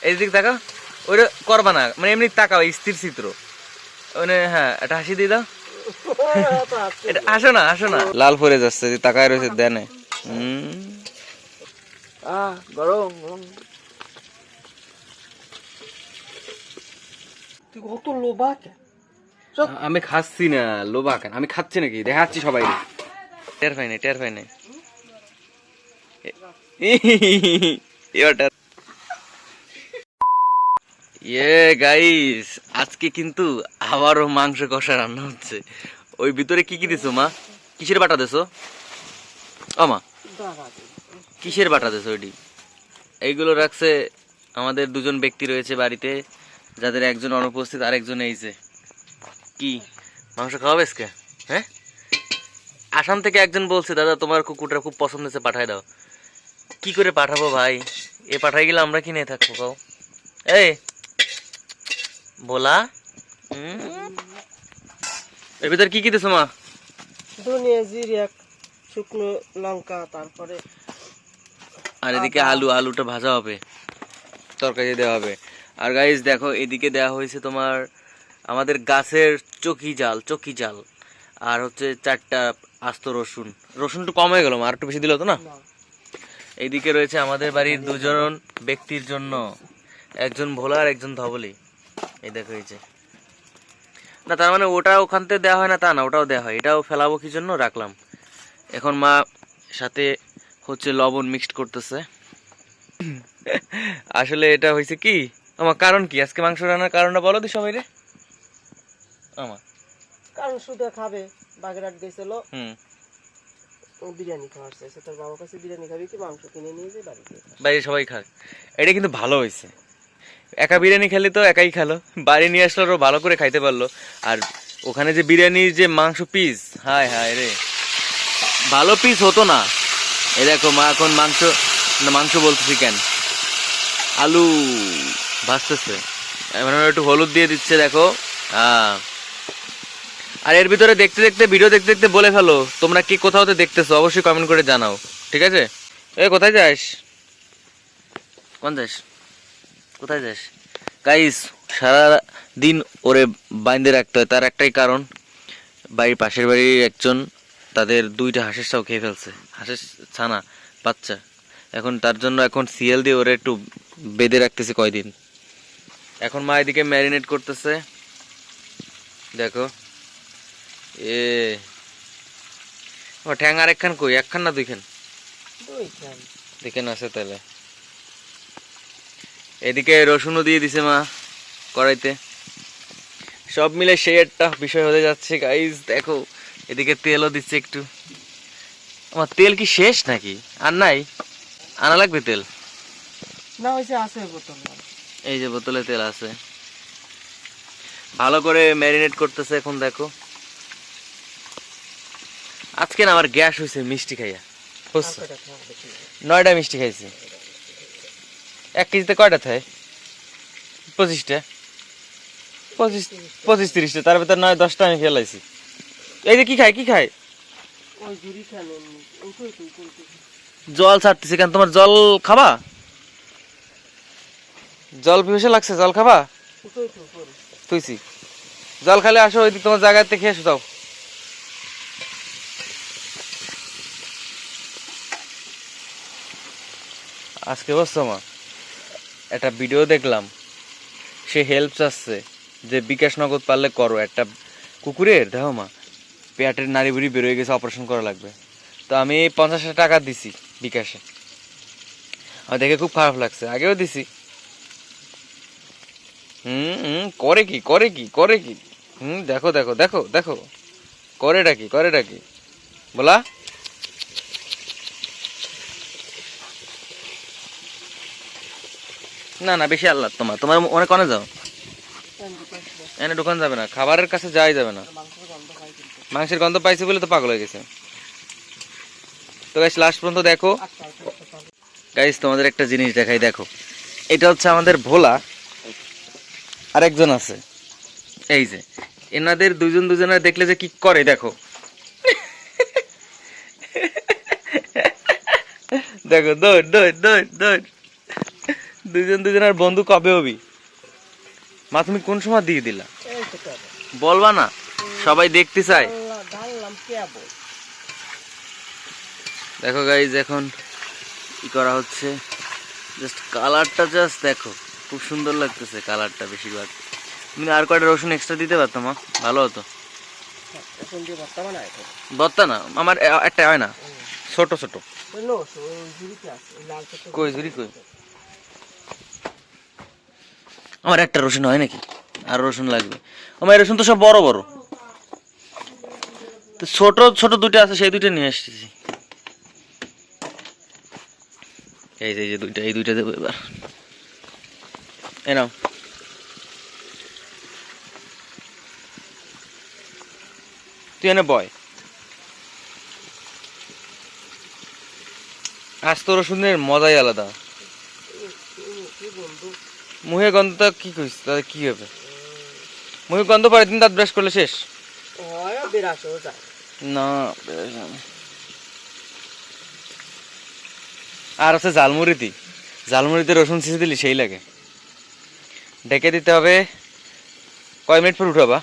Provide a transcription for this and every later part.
এই দিক তাকাও, ওইটা করবা না, মানে এমনি তাকাও স্থির চিত্র, মানে হ্যাঁ একটা হাসি দিয়ে দাও। এটা আসো না, আসো না, লাল পরে যাচ্ছে, তাকায় রয়েছে দেনে। গরম গরম। তুই কত লোভা কেন? আমি খাচ্ছি না, লোভা কেন, আমি খাচ্ছি নাকি দেখাচ্ছি সবাই, টের পাই নাই, টের পাই নাই। গাইস, আজকে কিন্তু আবারও মাংস কষা রান্না হচ্ছে। ওই ভিতরে কি কি দিছো মা? কিসের বাটা দিছো? ও মা, কিসের বাটা দিছো ওইটি? এইগুলো রাখছে আমাদের দুজন ব্যক্তি রয়েছে বাড়িতে, যাদের একজন অনুপস্থিত আর একজন এইছে। কি মাংস খাওয়াবে আজকে? হ্যাঁ, আসাম থেকে একজন বলছে দাদা তোমার কুকুরটা খুব পছন্দ হয়েছে, পাঠাই দাও। কি করে পাঠাবো ভাই? এ পাঠাই গেলে আমরা কি নিয়ে থাকবো কাউ? এই বলা, এর ভিতরে কি কি দিছো মা? ধনিয়া, জিরা, শুকনো লঙ্কা, তারপরে আর এদিকে আলু, আলুটা ভাজা হবে, তরকারি দেওয়া হবে। আর গাইস দেখো, এদিকে দেওয়া হয়েছে তোমার আমাদের গাছের চকি জাল, চকি জাল, আর হচ্ছে 4টা আস্ত রসুন। রসুন একটু কম হয়ে গেল, আর একটু বেশি দিল তো না। এইদিকে রয়েছে আমাদের বাড়ির দুজন ব্যক্তির জন্য, একজন ভোলা আর একজন ধবলি। এই দেখো এই যে, না তার মানে ওটা ওখান থেকে দেওয়া হয় না তা না, ওটাও দেওয়া হয়, এটাও ফেলাবো কি জন্য রাখলাম। এখন মা সাথে হচ্ছে লবণ মিক্সড করতেছে। আসলে এটা হয়েছে কি আমার, কারণ কি আজকে মাংস রান্নার কারণটা বলো দি সবাই রে। আমার কারণ শুধু খাবে, বাগেরহাট গেছিল বিরিয়ানি খাওয়ার চাইছে, তোর বাবার কাছে বিরিয়ানি খাবি কি মাংস কিনে নিয়ে যে বাড়িতে বাইরে সবাই খাক। এটা কিন্তু ভালো হয়েছে, একা বিরিয়ানি খেলে তো একাই খেলো, বাড়ি নিয়ে আসলো আরো ভালো করে খাইতে পারলো। আর ওখানে যে বিরিয়ানির যে মাংস পিস, হায় হায় রে, ভালো পিস হতো না। এই দেখো মা এখন মাংস, না মাংস বলতেছি কেন, আলু ভাজতেছে, এখন একটু হলুদ দিয়ে দিচ্ছে দেখো। আর এর ভিতরে দেখতে দেখতে, ভিডিও দেখতে দেখতে বলে ফেলো তোমরা কি কোথাওতে দেখতেছো, অবশ্যই কমেন্ট করে জানাও, ঠিক আছে? এ কোথায় যাস, কোন যাস, কোথায় যাস? গাইস, সারা দিন ওরে বাইন্ধে রাখতে হয়, তার একটাই কারণ, বাড়ির পাশের বাড়ির একজন তাদের 2টা হাঁসের ছাও খেয়ে ফেলছে, হাঁসের ছানা বাচ্চা। এখন তার জন্য এখন সিএল দিয়ে ওরে একটু বেঁধে রাখতেছে কয়দিন। এখন মা এদিকে ম্যারিনেট করতেছে দেখো। এ ও ঠ্যাং আর একখান কই, একখান না দুইখান? দুইখান আছে তাহলে। এদিকে রসুনও দিয়ে দিছে মা কড়াইতে, সব মিলে সেই একটা বিষয় হতে যাচ্ছে গাইস দেখো। এদিকে তেলও দিচ্ছে একটু। আমার তেল কি শেষ নাকি, আর নাই? আনা লাগবে তেল? না, হইছে আছে বোতল, এই যে বোতলে তেল আছে। ভালো করে ম্যারিনেট করতেছে এখন দেখো। আজকে না আমার গ্যাস হয়েছে মিষ্টি খাইয়া, 9টা মিষ্টি খাইছি। 1 কেজিতে কয়টা থাকে? 25টা, 25-30টা, তার ভিতর 9-10টা আমি ফেলাইছি। এই যে কি খায়, কি খায়? জল ছাড়তেছি কেন, তোমার জল খাবা? জল পিপাসা লাগছে, জল খাবা? তুইছি জল খালে আসো, ওই তোমার জায়গাতে খেয়ে আসো, যাও। আজকে বসছো মা, একটা ভিডিও দেখলাম, সে হেল্প চাচ্ছে যে বিকাশ নগদ পারলে করো, একটা কুকুরের দেখো মা পেটের নাড়ি বুড়ি বেরোয় গেছে, অপারেশন করা লাগবে। তো আমি 50 টাকা দিছি বিকাশে, আমার দেখে খুব খারাপ লাগছে, আগেও দিছি। করে কি, করে কি, করে কি, দেখো দেখো দেখো দেখো, করেটা কি, করেটা কি বলা। না না বেশি আল্লাহ, তোমার তোমার অনেক অনেক যাও, এনে দোকান যাবে না, খাবারের কাছে যাই যাবে না। মাংসের গন্ধ পাইছে বলে তো পাগল হয়ে গেছে। তো গাইস লাস্ট পর্যন্ত দেখো। গাইস তোমাদের একটা জিনিস দেখাই, দেখো এটা হচ্ছে আমাদের ভোলা, আরেকজন আছে এই যে, এনাদের দুজনের দেখলে যে কি করে দেখো। দেখো দৌড় দৌড় দৌড় দৌড় দুজন দুজনের বন্ধু কবে হবি? মা তুমি কোন সময় দিয়ে দিলা? এই তো তবে বলবা না, সবাই দেখতে চায়। ঢাললাম কেবল। দেখো গাইজ এখন কি করা হচ্ছে, জাস্ট কালারটা জাস্ট দেখো, খুব সুন্দর লাগতেছে কালারটা। বেশিরভাগ তুমি আর কয়টা রসুন এক্সট্রা দিতে পারতো মা, ভালো হতো। এখন দিয়ে ভর্তা বানায় এখন। ভর্তা না, আমার একটা হয় না, ছোট ছোট। ওই নো, ওই ঝুড়িতে আছে, ওই লাল ছোট্ট কই ঝুড়ি কই? আমার একটা রসুন হয় নাকি? আর রসুন লাগবে আমার, রসুন তো সব বড় বড়, তো ছোট ছোট দুটো আছে, সেই দুটো নিয়ে আসতেছি। এই যে দুইটা, এই দুইটা দেবো এবার। এ নাও। তুই এনে বয়। আজ তো রসুনের মজাই আলাদা। মুখে গন্ধটা কি কইস, তাহলে কি হবে? মুখে গন্ধ পরে দিন দাঁত ব্রাশ করলে শেষ। না আর আছে ঝালমুড়িতে, ঝালমুড়িতে রসুন ছিঁচে দিলি সেই লাগে। ঢেকে দিতে হবে। কয় মিনিট পর উঠাবা?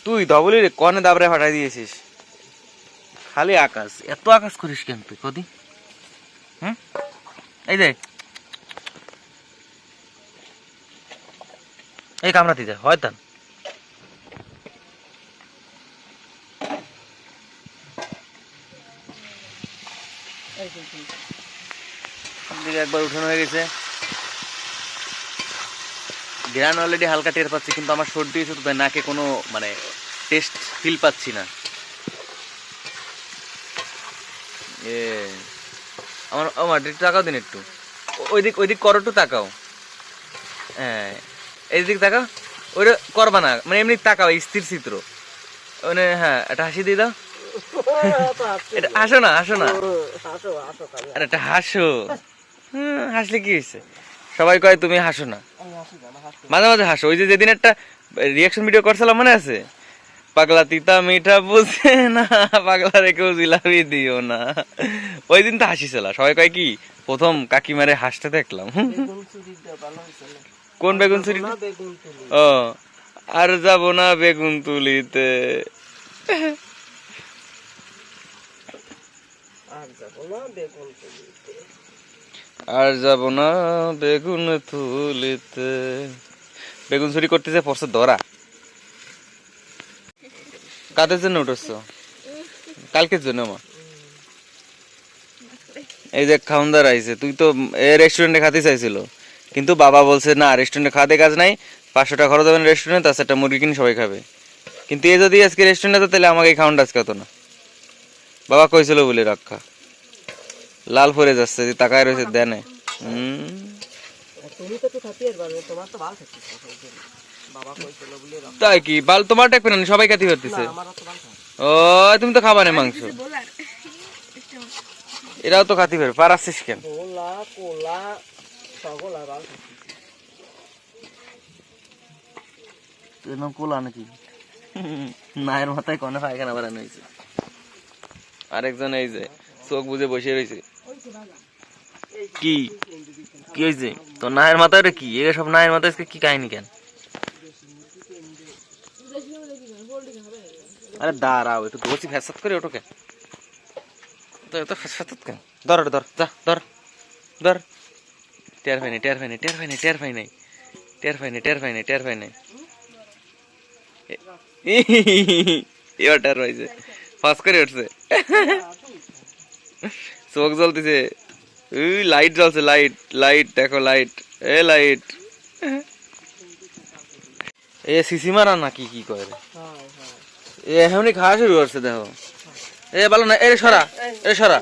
তুই ধবলি রে কনে দাবরে ফাটাই দিয়েছিস, খালি আকাশ। এত আকাশ করিস কেন তুই কদি? হুম, এই যে এই কামড়াতে যা হয় তান। একবার উঠানো হয়ে গেছে, ঘ্রাণ অলরেডি হালকা টের পাচ্ছি, কিন্তু আমার সর্দি হয়েছে তো তাই নাকে কোনো মানে টেস্ট ফিল পাচ্ছি না। এ আমার আমার একটু তাকাও দিন, একটু ওইদিক ওইদিক করো, একটু তাকাও। হ্যাঁ এই দিক তাকাও, ওইটা করবা না, মানে এমনি তাকাও স্থির চিত্র, মানে হ্যাঁ একটা হাসি দিয়ে দাও। এটা হাসো না, হাসো না, আর একটা হাসো। হাসলে কি হয়েছে? সবাই কয় তুমি হাসো না, মাঝে মাঝে হাসো। ওই যে যেদিন একটা রিয়াকশন ভিডিও করছিলাম মনে আছে, পাগলা তিতা মিঠা বুঝে না, পাগলা রেখেও জিলাপি দিও না, ওই দিন তো হাসিছিল। সবাই কয় কি প্রথম কাকিমারে হাসতে দেখলাম। কোন বেগুন চুরি? ও আর যাব না বেগুন তুলিতে, আর যাব না বেগুন তুলিতে। বেগুন চুরি করতেছে পড়ছে ধরা। কাদের জন্য উঠেছো? কালকের জন্য মা। এই যে খাউনদার আইছে, তুই তো রেস্টুরেন্টে খাতে চাইছিল, কিন্তু বাবা বলছে না রেস্টুরেন্টে খাতে কাজ নাই, 500 টাকা খরচ হবে না রেস্টুরেন্টে, তার একটা মুরগি কিনে সবাই খাবে। কিন্তু এ যদি আজকে রেস্টুরেন্টে তো তাহলে আমাকে এই খাউনটা আজকে হতো না। বাবা কইছিল বলে রক্ষা। লাল পরে যাচ্ছে, তাকায় রয়েছে দেনে। তাই কি বাল তোমার টাকবে না, সবাই খাতে পারতেছে। ও তুমি তো খাবা না মাংস, এরাও তো খাতি পারে, পারাচ্ছিস কেন? কোলা নাকি? নায়ের মাথায় কনে পায়খানা বানানো হয়েছে। আরেকজন এই যে চোখ বুঝে বসে রয়েছে। কি কি হয়েছে তো নায়ের মাথায়? কি এরা সব নায়ের মাথায় কি কাহিনী কেন? আরে দাঁড়াও একটু, দোষী ফ্যাসাদ করে ওঠো কেন? এত ফ্যাসাদ কেন? ধর ধর যা ধর ধর। টের পাই নাই, টের পাই নাই, টের পাই নাই, টের পাই নাই, টের পাই নাই, টের পাই নাই, টের পাই নাই। এবার টের পাইছে, ফাঁস করে উঠছে, চোখ জ্বলতেছে। লাইট জ্বলছে, লাইট লাইট দেখো, লাইট এ লাইট। এ সিসি মারা নাকি কি করে? এ এখনই খাওয়া শুরু করছে দেখো। এ ভালো না, এ সরা, এ সরা।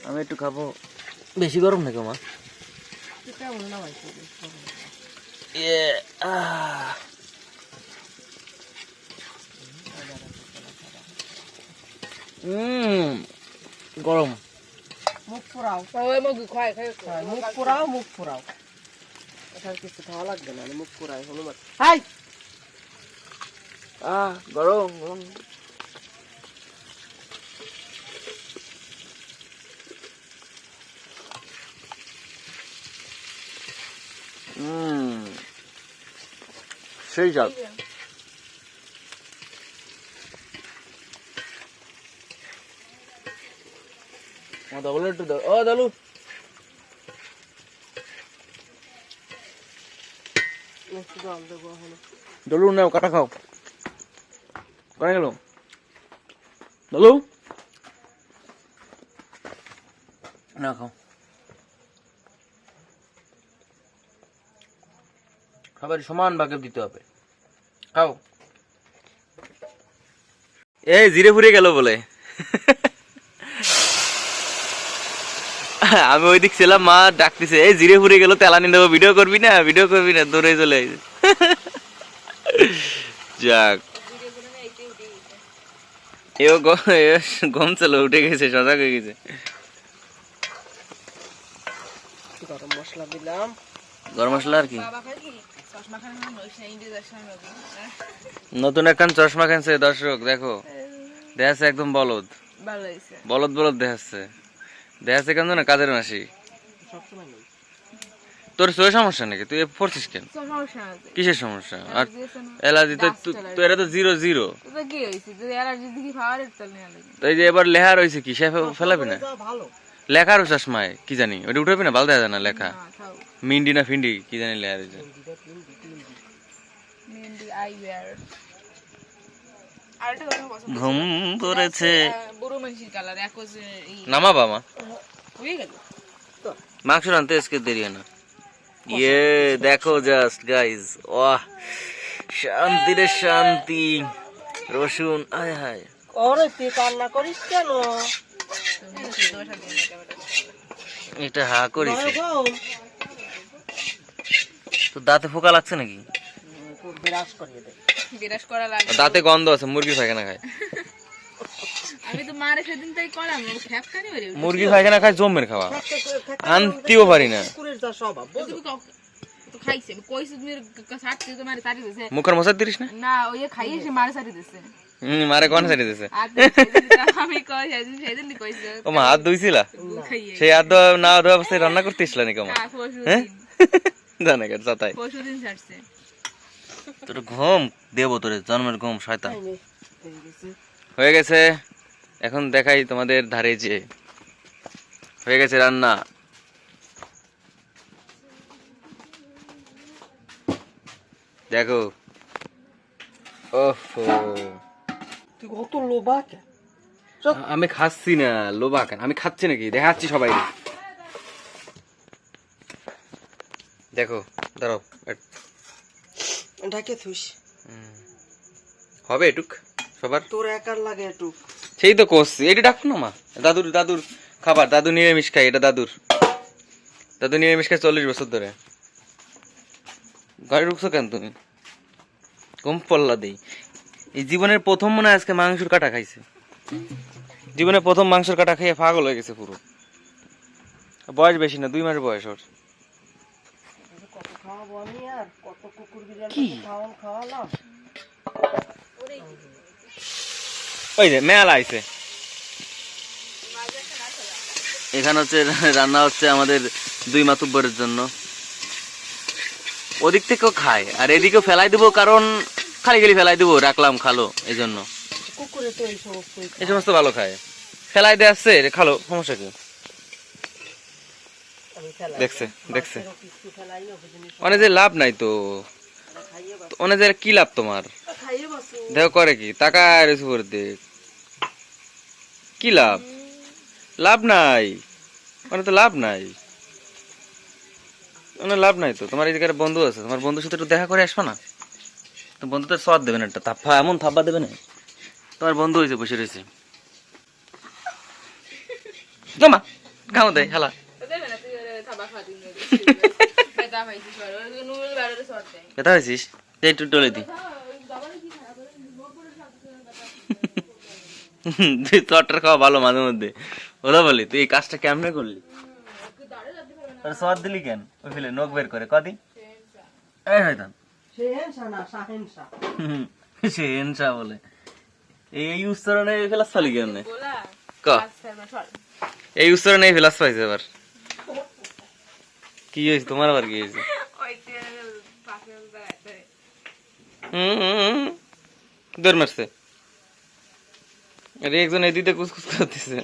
আমি একটু খাবো। বেশি গরম নাকি মা? গরম। মুখ পোড়াও, মুখ পোড়াও, মুখ পোড়াও। এটার কিছু খাওয়া লাগবে না, মুখ পোড়াই হনুমান। হাই গরম গরম। সেই স্বাদ। একটু দাও। ও দালু দলু নাও, কাটা খাও। কোথায় গেল দলু? না খাও, খাবার সমান ভাগে দিতে হবে, খাও। এই জিরে ফুরে গেল বলে আমি ওই দিক ছিলাম, মা ডাকতেছে এই জিরে ফুরে গেল, তেলা নিয়ে দেবো, ভিডিও করবি না, ভিডিও করবি না, দৌড়ে চলে আইছে। যাক, এও গম ছিল, উঠে গেছে, সজাগ হয়ে গেছে। গরম মশলা দিলাম, গরম মশলা আর কি, নতুন একখান চশমা কিনছে দর্শক, দেখো দেখাচ্ছে একদম বলদ বলদ বলদ দেখাচ্ছে, দেখাচ্ছে কেন না কাজের মাসি। তোর তোর সমস্যা নাকি, তুই পড়ছিস কেন, কিসের সমস্যা? আর অ্যালার্জি তো, তো এটা তো 0-0। তাই যে এবার লেহার হয়েছে কি, সে ফেলাবি না লেখার চশমায়, কি জানি ওটা উঠাবি না, ভালো দেখা যায় না লেখা, মিন্ডি না ফিন্ডি কি জানি লেহার হয়েছে। ঘুম পড়েছে, নামা বাবা মাংস রানতে আজকে দেরি হয় না। ইয়ে দেখো জাস্ট গাইজ, ওয়াহ শান্তি রে শান্তি, রসুন আয় হায়। ওরে তুই কান্না করিস কেন? এটা হা করিস তো, দাঁতে ফোকা লাগছে নাকি? দাঁতে গন্ধ আছে, মুরগি পায়খানা খায়। মুরগি পায়খানা খায়, জমের খাওয়া আনতেও পারি না। মুখের মশা দিস না, মারে কোন সারি দিছে? ও মা হাত ধুইছিলা, সেই হাত ধোয়া না ধোয়া অবস্থায় রান্না করতে ইসলা নাকি? হ্যাঁ জানে কেন চাতাই তোর ঘুম দেবো, তোর জন্মের ঘুম শয়তান হয়ে গেছে। এখন দেখাই তোমাদের ধারে যে হয়ে গেছে রান্না, দেখো। ওহো তুই কত লোভা কেন? আমি খাচ্ছি না, লোভা কেন, আমি খাচ্ছি নাকি দেখাচ্ছি সবাই, দেখো দাঁড়াও ঢাকে থুস হবে এটুক সবার, তোর একার লাগে একটু, সেই তো করছি। এটা ডাকো না মা, দাদুর দাদুর খাবার, দাদু নিরামিষ খাই, এটা দাদুর, দাদু নিরামিষ খাই 40 বছর ধরে। ঘরে ঢুকছো কেন তুমি? কম পল্লা দেই, এই জীবনের প্রথম মনে হয় আজকে মাংসের কাটা খাইছে, জীবনে প্রথম মাংসের কাটা খেয়ে পাগল হয়ে গেছে পুরো। বয়স বেশি না, 2 মাস বয়স ওর। কত খাওয়াবো আমি, আর কত কুকুর বিড়াল কি খাওয়ালাম। ওই যে মেলা আইছে, এখানে হচ্ছে রান্না হচ্ছে আমাদের 2 মাতুব্বরের জন্য। ওদিক থেকেও খায় আর এদিকেও ফেলাই দেবো, কারণ খালি খালি ফেলাই দেবো, রাখলাম খালো, এই জন্য। কুকুরে তো এই সমস্ত ভালো খায়, ফেলাই দিয়ে আসছে খালো, সমস্যা কি? দেখছে দেখছে অনেক যে লাভ নাই তো, অনেক যে কি লাভ তোমার, দেখো করে কি, টাকা দেখ কি লাভ, লাভ নাই মানে, তো লাভ নাই মানে, লাভ নাই তো। তোমার এই জায়গায় বন্ধু আছে, তোমার বন্ধুর সাথে একটু দেখা করে আসবা না, তো বন্ধু তো সৎ দেবে না, একটা থাপ্পা এমন থাপ্পা দেবে না। তোমার বন্ধু হয়েছে, বসে রয়েছে, জমা খাও দেয় হালা। ব্যথা হয়েছিস, একটু টলে দি, তুই তরটার খাওয়া ভালো মাঝে মধ্যে, ওরা বলি তুই এই কাজটা কেমনে করলি, তোর সৎ দিলি কেন? ওই ফেলে নখ বের করে কদি এই হয়তাম সে হেনসা বলে, এই উচ্চারণে ফেলাস পালি কেমনে ক, এই উচ্চারণে ফেলাস পাইছে আবার। কি হয়েছে তোমার, আবার কি হয়েছে? দৌড় মারছে আরে একজন এদিকে কুসকুস করতেছে